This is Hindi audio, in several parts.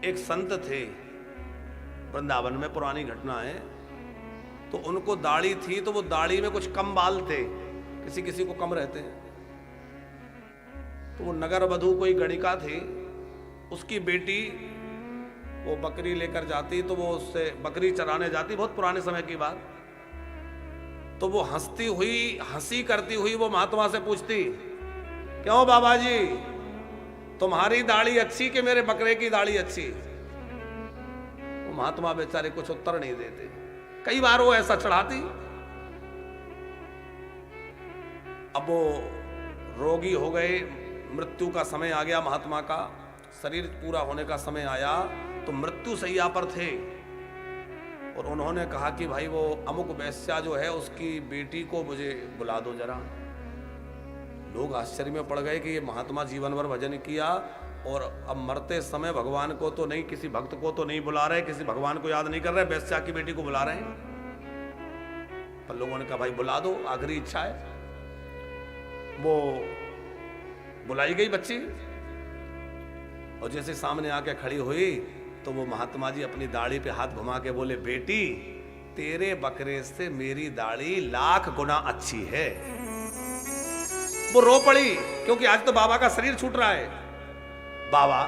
एक संत थे वृंदावन में, पुरानी घटना है। तो उनको दाढ़ी थी, तो वो दाढ़ी में कुछ कम बाल थे, किसी किसी को कम रहते हैं। तो वो नगर वधू कोई गणिका थी, उसकी बेटी वो बकरी लेकर जाती, तो वो उससे बकरी चराने जाती, बहुत पुराने समय की बात। तो वो हंसती हुई, हंसी करती हुई वो महात्मा से पूछती, क्यों बाबा जी, तुम्हारी दाढ़ी अच्छी कि मेरे बकरे की दाढ़ी अच्छी? वो महात्मा बेचारे कुछ उत्तर नहीं देते। कई बार वो ऐसा चढ़ाती। अब वो रोगी हो गए, मृत्यु का समय आ गया, महात्मा का शरीर पूरा होने का समय आया, तो मृत्यु शैया पर थे। और उन्होंने कहा कि भाई वो अमुक वैश्या जो है उसकी बेटी को मुझे बुला दो जरा। लोग आश्चर्य में पड़ गए कि ये महात्मा जीवन भर भजन किया और अब मरते समय भगवान को तो नहीं, किसी भक्त को तो नहीं बुला रहे, किसी भगवान को याद नहीं कर रहे, वैश्या की बेटी को बुला रहे हैं। पर लोगों ने कहा भाई बुला दो, आखिरी इच्छा है। वो बुलाई गई बच्ची, और जैसे सामने आके खड़ी हुई तो वो महात्मा जी अपनी दाढ़ी पे हाथ घुमा के बोले, बेटी तेरे बकरे से मेरी दाढ़ी लाख गुना अच्छी है। वो रो पड़ी, क्योंकि आज तो बाबा का शरीर छूट रहा है। बाबा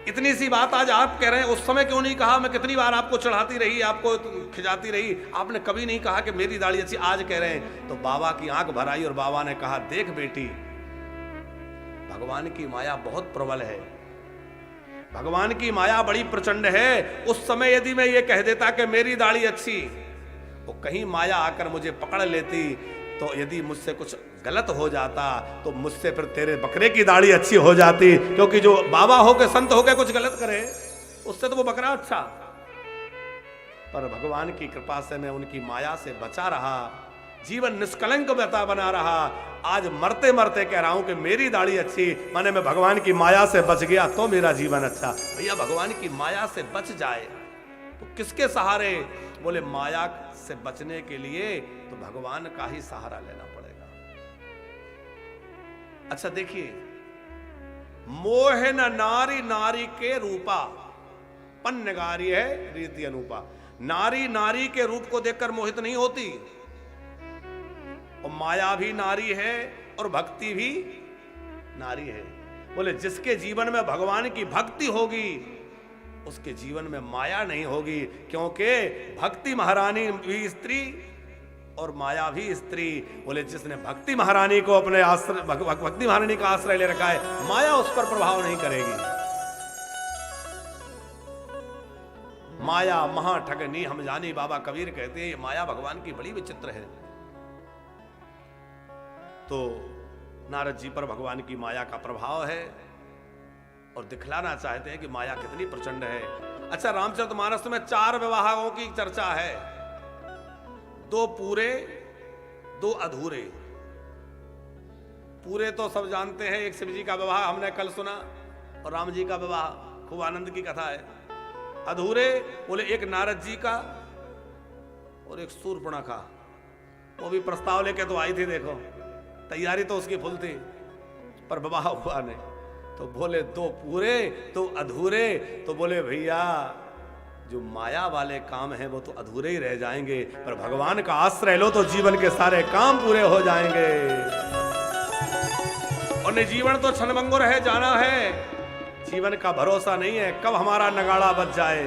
इतनी सी बात आज आप कह रहे हैं, उस समय क्यों नहीं कहा? मैं कितनी बार आपको चढ़ाती रही, आपको खिजाती रही, आपने कभी नहीं कहा कि मेरी दाढ़ी अच्छी, आज कह रहे हैं। तो बाबा की आंख भर आई और बाबा ने कहा, देख बेटी, भगवान की माया बहुत प्रबल है, भगवान की माया बड़ी प्रचंड है। उस समय यदि मैं ये कह देता कि मेरी दाढ़ी अच्छी, तो कहीं माया आकर मुझे पकड़ लेती, तो यदि मुझसे कुछ गलत हो जाता तो मुझसे फिर तेरे बकरे की दाढ़ी अच्छी हो जाती, क्योंकि जो बाबा हो के संत हो के कुछ गलत करे उससे तो वो बकरा अच्छा। पर भगवान की कृपा से मैं उनकी माया से बचा रहा, जीवन निष्कलंक बना रहा। आज मरते मरते कह रहा हूं कि मेरी दाढ़ी अच्छी, माने मैं भगवान की माया से बच गया तो मेरा जीवन अच्छा। भैया भगवान की माया से बच जाए तो किसके सहारे? बोले माया से बचने के लिए तो भगवान का ही सहारा लेना पड़ेगा। अच्छा देखिए, मोह न नारी नारी के रूपा, पन्नगारी है रीति अनुपा। नारी नारी के रूप को देखकर मोहित नहीं होती, और माया भी नारी है और भक्ति भी नारी है। बोले जिसके जीवन में भगवान की भक्ति होगी उसके जीवन में माया नहीं होगी, क्योंकि भक्ति महारानी भी स्त्री और माया भी स्त्री। बोले जिसने भक्ति महारानी को अपने आश्रय, भक्ति महारानी का आश्रय ले रखा है, माया उस पर प्रभाव नहीं करेगी। माया महा ठगनी हम जानी, बाबा कबीर कहते हैं ये माया भगवान की बड़ी विचित्र है। तो नारद जी पर भगवान की माया का प्रभाव है और दिखलाना चाहते हैं कि माया कितनी प्रचंड है। अच्छा, रामचरितमानस में 4 विवाहों की चर्चा है, 2 पूरे 2 अधूरे। पूरे तो सब जानते हैं, एक शिव जी का विवाह हमने कल सुना और राम जी का विवाह, खूब आनंद की कथा है। अधूरे बोले एक नारद जी का और एक शूर्पणखा, वो भी प्रस्ताव लेके तो आई थी, देखो तैयारी तो उसकी फुल थी, पर विवाह हुआ नहीं। तो बोले 2 पूरे 2 अधूरे। तो बोले भैया जो माया वाले काम हैं वो तो अधूरे ही रह जाएंगे, पर भगवान का आश्रय लो तो जीवन के सारे काम पूरे हो जाएंगे। और जीवन तो क्षणभंगुर है, जाना है, जीवन का भरोसा नहीं है कब हमारा नगाड़ा बज जाए।